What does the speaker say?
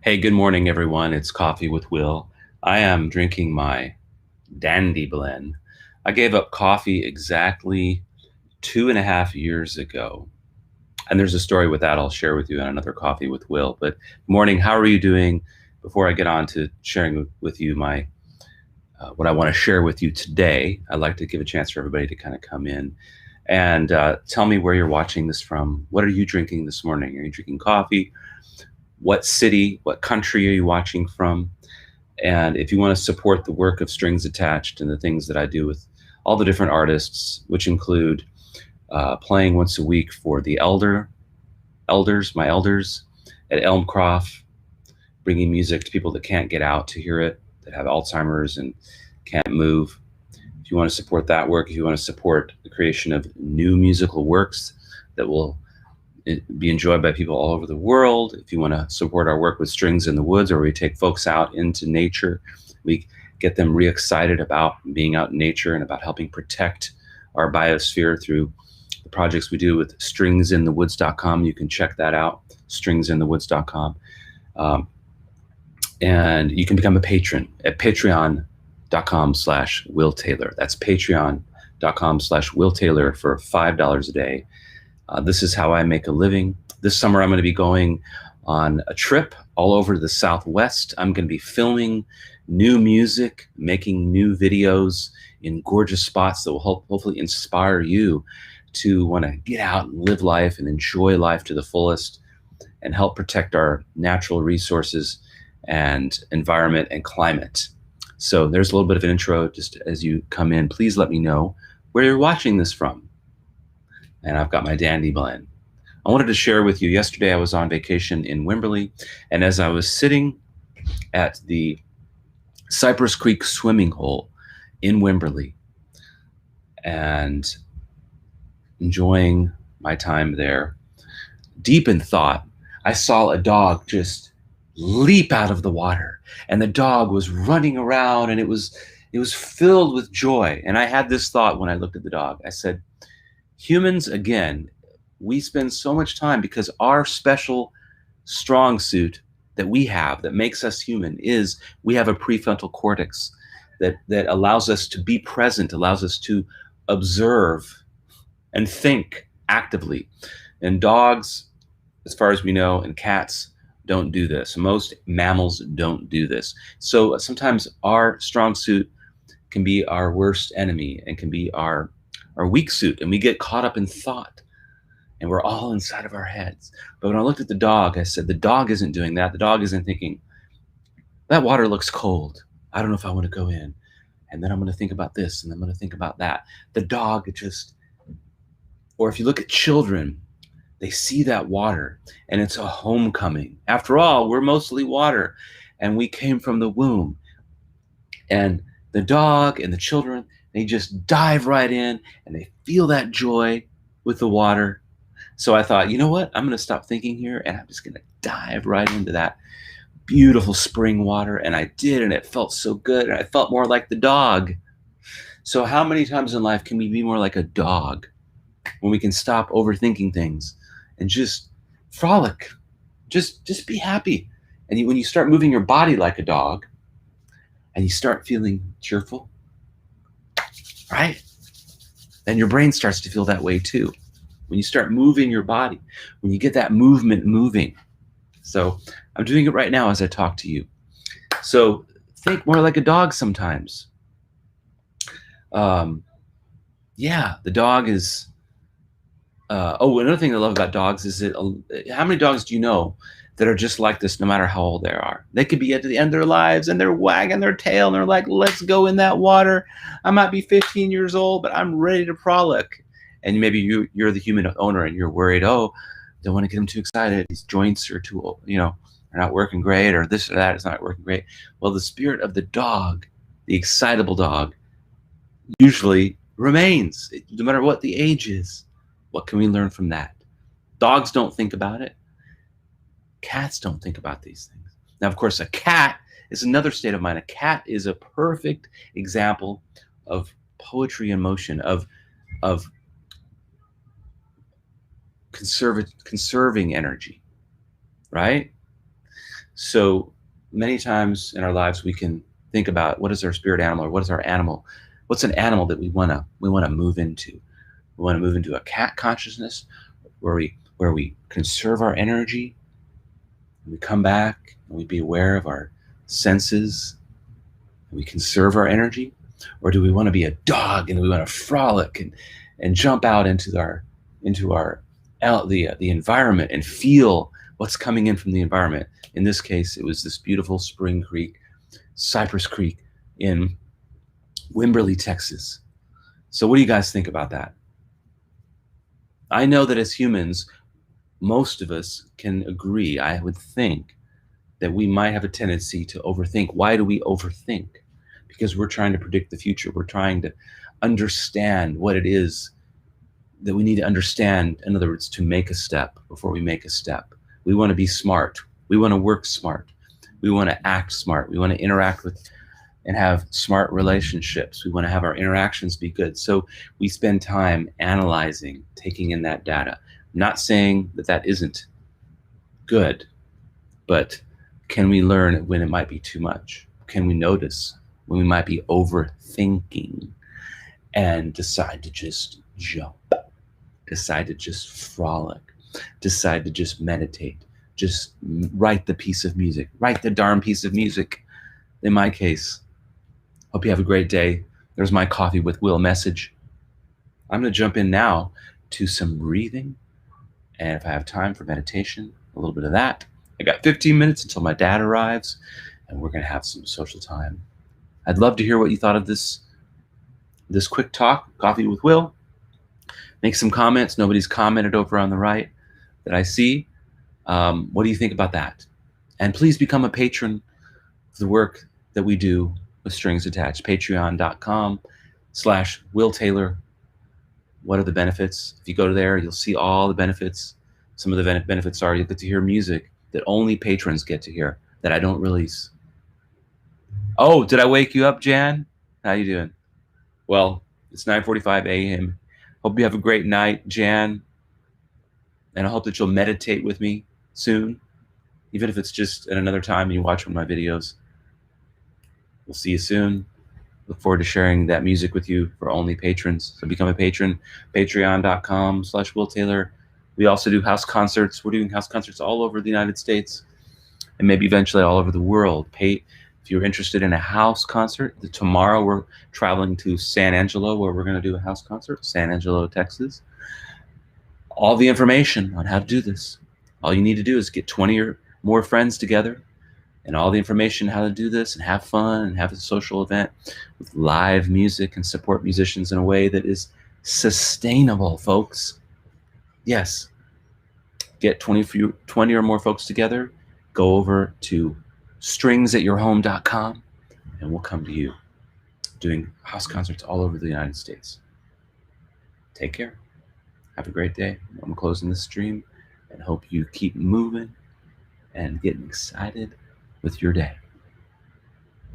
Hey, good morning, everyone. It's Coffee with Will. I am drinking my Dandy Blend. I gave up coffee exactly 2.5 years ago. And there's a story with that I'll share with you in another Coffee with Will. But morning, how are you doing? Before I get on to sharing with you my what I want to share with you today, I'd like to give a chance for everybody to kind of come in and tell me where you're watching this from. What are you drinking this morning? Are you drinking coffee? What city, what country are you watching from? And if you want to support the work of Strings Attached and the things that I do with all the different artists, which include playing once a week for the my elders at Elmcroft, bringing music to people that can't get out to hear it, that have Alzheimer's and can't move. If you want to support that work, if you want to support the creation of new musical works that will be enjoyed by people all over the world, if you want to support our work with Strings in the Woods, where we take folks out into nature, we get them re-excited about being out in nature and about helping protect our biosphere through the projects we do with stringsinthewoods.com. You can check that out, stringsinthewoods.com. And you can become a patron at patreon.com/Will Taylor. That's patreon.com/Will Taylor for $5 a day. This is how I make a living. This summer, I'm going to be going on a trip all over the Southwest. I'm going to be filming new music, making new videos in gorgeous spots that will hopefully inspire you to want to get out and live life and enjoy life to the fullest and help protect our natural resources and environment and climate. So there's a little bit of an intro just as you come in. Please let me know where you're watching this from. And I've got my Dandy Blend. I wanted to share with you, yesterday I was on vacation in Wimberley, and as I was sitting at the Cypress Creek swimming hole in Wimberley and enjoying my time there, deep in thought, I saw a dog just leap out of the water, and the dog was running around, and it was filled with joy. And I had this thought when I looked at the dog. I said, humans, again, we spend so much time because our special strong suit that we have that makes us human is we have a prefrontal cortex that allows us to be present, allows us to observe and think actively. And dogs, as far as we know, and cats don't do this. Most mammals don't do this. So sometimes our strong suit can be our worst enemy and can be our weak suit, and we get caught up in thought, and we're all inside of our heads. But when I looked at the dog, I said, the dog isn't doing that. The dog isn't thinking, that water looks cold. I don't know if I want to go in. And then I'm going to think about this, and I'm going to think about that. The dog just, or if you look at children, they see that water, and it's a homecoming. After all, we're mostly water, and we came from the womb. And the dog and the children, they just dive right in, and they feel that joy with the water. So I thought, you know what? I'm going to stop thinking here, and I'm just going to dive right into that beautiful spring water. And I did, and it felt so good, and I felt more like the dog. So how many times in life can we be more like a dog when we can stop overthinking things and just frolic, just be happy? And when you start moving your body like a dog and you start feeling cheerful, right? Then your brain starts to feel that way too. When you start moving your body, when you get that movement moving. So I'm doing it right now as I talk to you. So think more like a dog sometimes. Yeah, the dog is, another thing I love about dogs is that how many dogs do you know that are just like this no matter how old they are? They could be at the end of their lives and they're wagging their tail and they're like, let's go in that water. I might be 15 years old, but I'm ready to frolic. And maybe you're the human owner and you're worried, don't want to get him too excited. These joints are too, are not working great, or this or that is not working great. Well, the spirit of the dog, the excitable dog, usually remains, no matter what the age is. What can we learn from that? Dogs don't think about it. Cats don't think about these things. Now, of course, a cat is another state of mind. A cat is a perfect example of poetry in motion, of conserving energy, right? So many times in our lives, we can think about what is our spirit animal, or what is our animal? What's an animal that we wanna move into? We want to move into a cat consciousness where we conserve our energy, and we come back and we be aware of our senses, and we conserve our energy. Or do we want to be a dog and we want to frolic and jump out into the environment and feel what's coming in from the environment? In this case, it was this beautiful Spring Creek, Cypress Creek in Wimberley, Texas. So what do you guys think about that? I know that as humans, most of us can agree, I would think, that we might have a tendency to overthink. Why do we overthink? Because we're trying to predict the future. We're trying to understand what it is that we need to understand. In other words, to make a step before we make a step. We want to be smart. We want to work smart. We want to act smart. We want to interact with and have smart relationships. We want to have our interactions be good. So we spend time analyzing, taking in that data. I'm not saying that that isn't good, but can we learn when it might be too much? Can we notice when we might be overthinking and decide to just jump, decide to just frolic, decide to just meditate, just write the piece of music, write the darn piece of music. In my case, hope you have a great day. There's my Coffee with Will message. I'm going to jump in now to some breathing. And if I have time for meditation, a little bit of that. I got 15 minutes until my dad arrives, and we're going to have some social time. I'd love to hear what you thought of this quick talk, Coffee with Will. Make some comments. Nobody's commented over on the right that I see. What do you think about that? And please become a patron of the work that we do with Strings Attached. Patreon.com/Will Taylor. What are the benefits? If you go there, you'll see all the benefits. Some of the benefits are you'll get to hear music that only patrons get to hear, that I don't release. Oh, did I wake you up, Jan? How you doing? Well, it's 9:45 a.m. Hope you have a great night, Jan. And I hope that you'll meditate with me soon, even if it's just at another time and you watch one of my videos. We'll see you soon. Look forward to sharing that music with you for only patrons. So become a patron, patreon.com/Will Taylor. We also do house concerts. We're doing house concerts all over the United States and maybe eventually all over the world. If you're interested in a house concert, tomorrow we're traveling to San Angelo, where we're going to do a house concert, San Angelo, Texas. All the information on how to do this. All you need to do is get 20 or more friends together, and all the information how to do this and have fun and have a social event with live music and support musicians in a way that is sustainable, folks. Yes. Get 20 or more folks together. Go over to StringsAttached.com and we'll come to you doing house concerts all over the United States. Take care. Have a great day. I'm closing this stream and hope you keep moving and getting excited with your day.